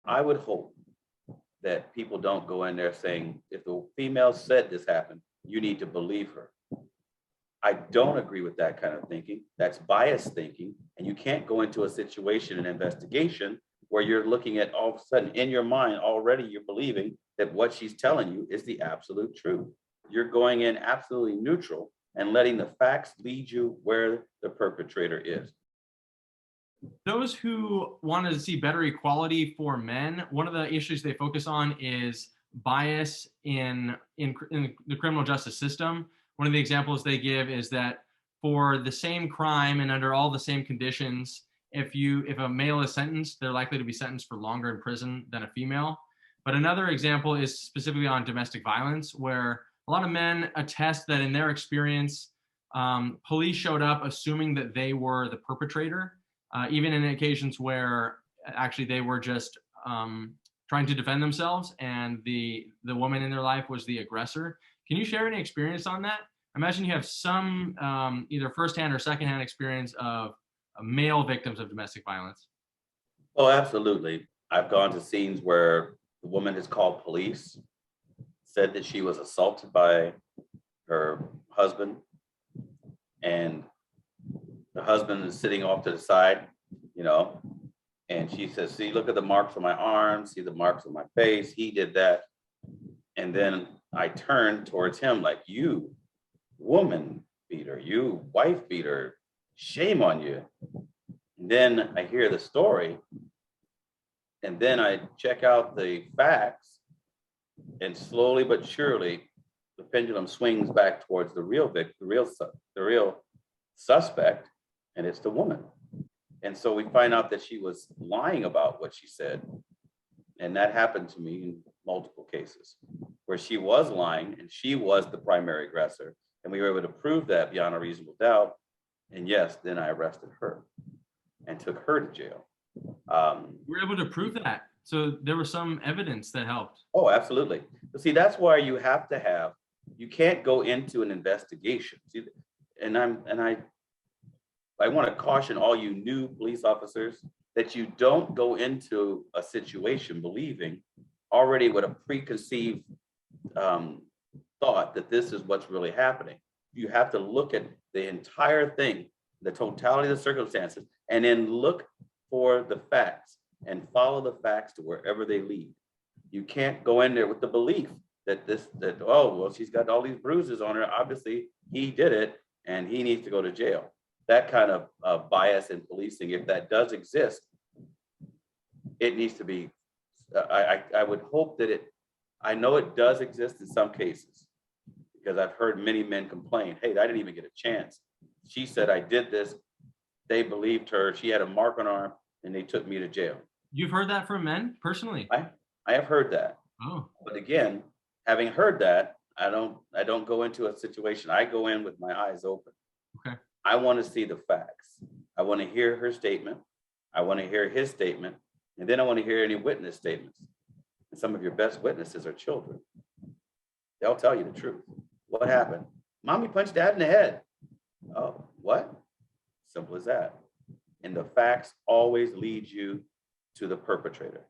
I would hope that people don't go in there saying, if the female said this happened, you need to believe her. I don't agree with that kind of thinking. That's biased thinking. And you can't go into a situation, an investigation, where you're looking at all of a sudden in your mind already you're believing that what she's telling you is the absolute truth. You're going in absolutely neutral and letting the facts lead you where the perpetrator is. Those who wanted to see better equality for men, one of the issues they focus on is bias in the criminal justice system. One of the examples they give is that for the same crime and under all the same conditions, if a male is sentenced, they're likely to be sentenced for longer in prison than a female. But another example is specifically on domestic violence, where a lot of men attest that in their experience, police showed up assuming that they were the perpetrator, even in occasions where actually they were just trying to defend themselves and the woman in their life was the aggressor. Can you share any experience on that? I imagine you have some either firsthand or secondhand experience of male victims of domestic violence. Oh, absolutely. I've gone to scenes where the woman has called police, said that she was assaulted by her husband, and the husband is sitting off to the side, and she says, see, look at the marks on my arms, see the marks on my face, he did that. And then I turned towards him like, you woman beater, you wife beater, shame on you. And then I hear the story, and then I check out the facts, and slowly but surely, the pendulum swings back towards the real victim, the real suspect, and it's the woman. And so we find out that she was lying about what she said. And that happened to me in multiple cases where she was lying and she was the primary aggressor. And we were able to prove that beyond a reasonable doubt. And yes, then I arrested her and took her to jail. We were able to prove that. So there was some evidence that helped. Oh, absolutely. But see, that's why you have to have, you can't go into an investigation. See, and I want to caution all you new police officers that you don't go into a situation believing already with a preconceived thought that this is what's really happening. You have to look at the entire thing, the totality of the circumstances, and then look for the facts and follow the facts to wherever they lead. You can't go in there with the belief that oh, well, she's got all these bruises on her. Obviously, he did it and he needs to go to jail. That kind of bias in policing, if that does exist, it needs to be, I would hope that I know it does exist in some cases, because I've heard many men complain, hey, I didn't even get a chance. She said I did this. They believed her. She had a mark on her arm and they took me to jail. You've heard that from men personally? I have heard that. Oh. But again, having heard that, I don't go into a situation. I go in with my eyes open. Okay. I want to see the facts. I want to hear her statement. I want to hear his statement. And then I want to hear any witness statements. And some of your best witnesses are children. They'll tell you the truth. What happened? Mommy punched dad in the head. Oh, what? Simple as that. And the facts always lead you to the perpetrator.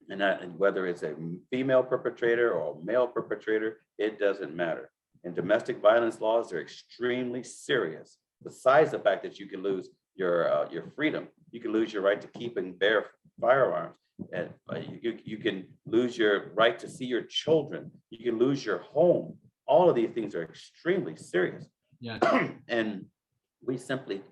And whether it's a female perpetrator or a male perpetrator, it doesn't matter. And domestic violence laws, they're extremely serious. Besides the fact that you can lose your freedom, you can lose your right to keep and bear firearms, and you can lose your right to see your children. You can lose your home. All of these things are extremely serious. Yeah. And we simply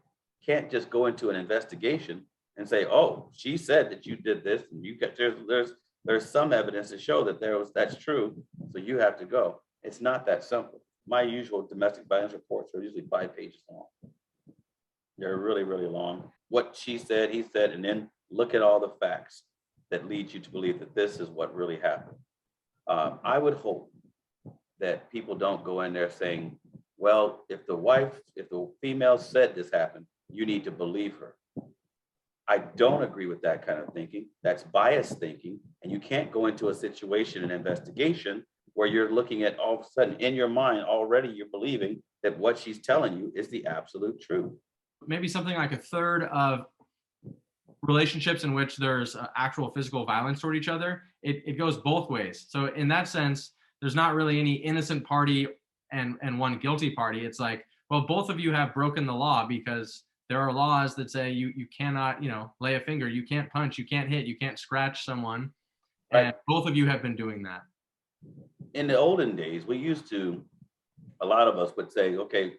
can't just go into an investigation and say, oh, she said that you did this, and you got there's some evidence to show that that's true, so you have to go. It's not that simple. My usual domestic violence reports are usually 5 pages long. They're really, really long. What she said, he said, and then look at all the facts that lead you to believe that this is what really happened. I would hope that people don't go in there saying, well, if the female said this happened, you need to believe her. I don't agree with that kind of thinking. That's biased thinking. And you can't go into a situation, an investigation, where you're looking at all of a sudden in your mind already you're believing that what she's telling you is the absolute truth. Maybe something like a third of relationships in which there's actual physical violence toward each other, it goes both ways. So in that sense, there's not really any innocent party and one guilty party. It's like, well, both of you have broken the law, because there are laws that say you cannot, lay a finger, you can't punch, you can't hit, you can't scratch someone. And Right. both of you have been doing that. In the olden days, a lot of us would say, okay,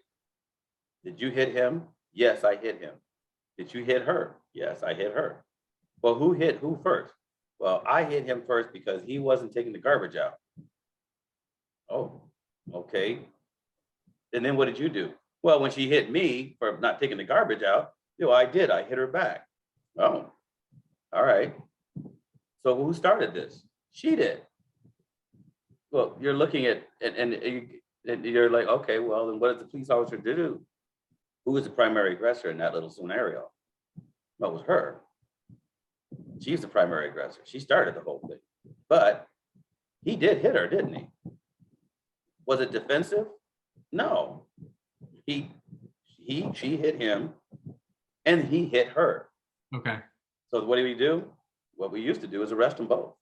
did you hit him? Yes, I hit him. Did you hit her? Yes, I hit her. Well, who hit who first? Well, I hit him first because he wasn't taking the garbage out. Oh, okay. And then what did you do? Well, when she hit me for not taking the garbage out, I did. I hit her back. Oh, all right. So who started this? She did. Well, you're looking at, and you're like, okay, well, then what does the police officer do? Who was the primary aggressor in that little scenario? Well, it was her. She's the primary aggressor. She started the whole thing. But he did hit her, didn't he? Was it defensive? No. She hit him and he hit her. Okay. So what do we do? What we used to do is arrest them both.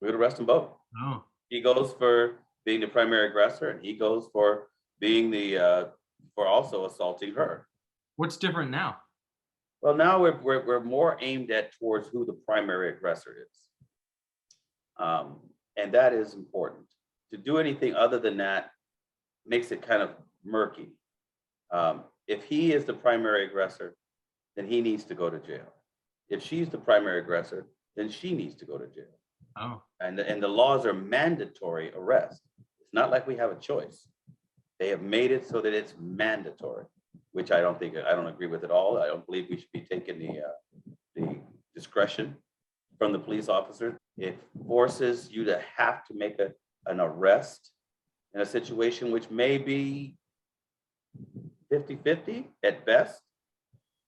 We would arrest them both. Oh. He goes for being the primary aggressor, and he goes for being for also assaulting her. What's different now? Well, now we're more aimed at towards who the primary aggressor is, and that is important. To do anything other than that makes it kind of murky. If he is the primary aggressor, then he needs to go to jail. If she's the primary aggressor, then she needs to go to jail. Oh. And the laws are mandatory arrest. It's not like we have a choice. They have made it so that it's mandatory, which I don't agree with at all. I don't believe we should be taking the discretion from the police officer. It forces you to have to make an arrest in a situation which may be 50-50 at best,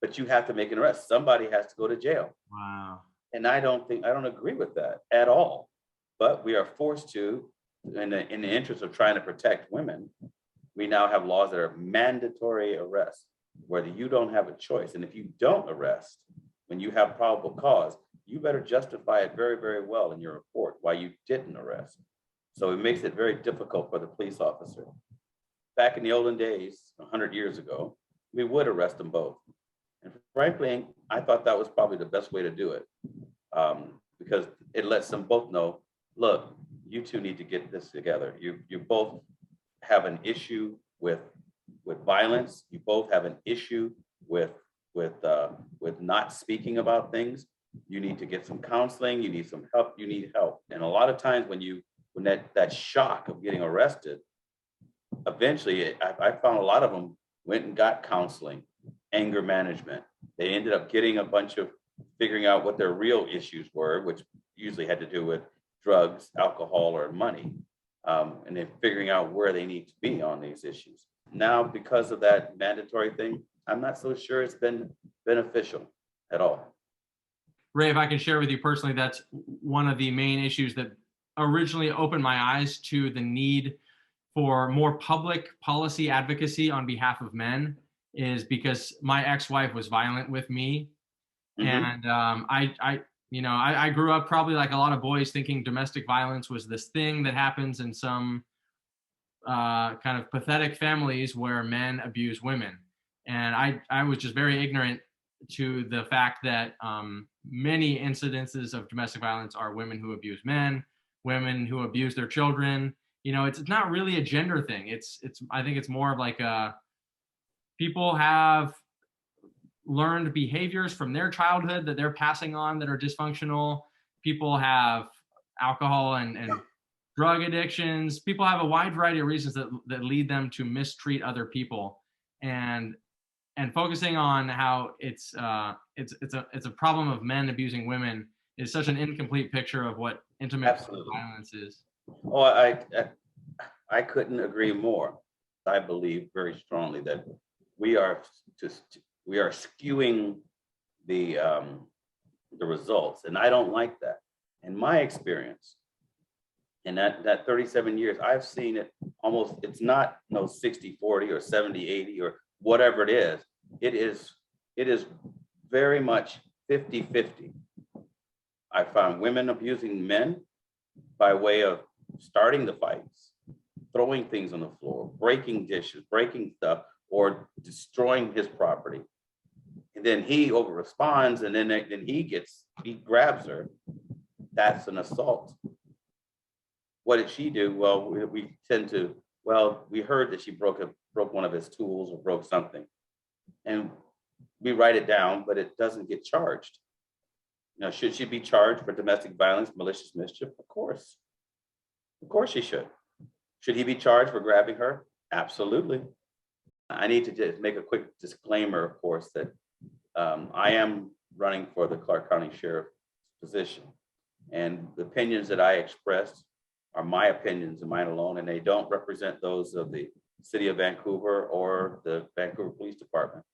but you have to make an arrest. Somebody has to go to jail. Wow. And I don't agree with that at all. But we are forced to, in the interest of trying to protect women, we now have laws that are mandatory arrest, where you don't have a choice. And if you don't arrest, when you have probable cause, you better justify it very, very well in your report why you didn't arrest. So it makes it very difficult for the police officer. Back in the olden days, 100 years ago, we would arrest them both. And frankly, I thought that was probably the best way to do it, because it lets them both know, look, you two need to get this together. You both have an issue with violence. You both have an issue with not speaking about things. You need to get some counseling. You need some help. You need help. And a lot of times when that shock of getting arrested, eventually I found a lot of them went and got counseling, anger management. They ended up getting a bunch of figuring out what their real issues were, which usually had to do with drugs, alcohol, or money. And then figuring out where they need to be on these issues. Now, because of that mandatory thing, I'm not so sure it's been beneficial at all. Ray, if I can share with you personally, that's one of the main issues that originally opened my eyes to the need for more public policy advocacy on behalf of men, is because my ex-wife was violent with me. Mm-hmm. And I grew up probably like a lot of boys thinking domestic violence was this thing that happens in some kind of pathetic families where men abuse women. And I was just very ignorant to the fact that many incidences of domestic violence are women who abuse men, women who abuse their children. It's not really a gender thing. I think it's more of like people have learned behaviors from their childhood that they're passing on that are dysfunctional. People have alcohol and drug addictions. People have a wide variety of reasons that lead them to mistreat other people. And focusing on how it's a problem of men abusing women is such an incomplete picture of what intimate violence is. Oh, I couldn't agree more. I believe very strongly that we are skewing the results, and I don't like that. In my experience, in that 37 years, I've seen it almost. It's not 60-40 or 70-80 or whatever it is. It is very much 50-50. I found women abusing men by way of starting the fights, throwing things on the floor, breaking dishes, breaking stuff, or destroying his property. And then he over responds, and then he grabs her. That's an assault. What did she do? Well, we tend to, well, we heard that she broke one of his tools or broke something. And we write it down, but it doesn't get charged. Now, should she be charged for domestic violence, malicious mischief? Of course. Of course she should. Should he be charged for grabbing her? Absolutely. I need to just make a quick disclaimer, of course, that I am running for the Clark County Sheriff position. And the opinions that I expressed are my opinions and mine alone, and they don't represent those of the City of Vancouver or the Vancouver Police Department.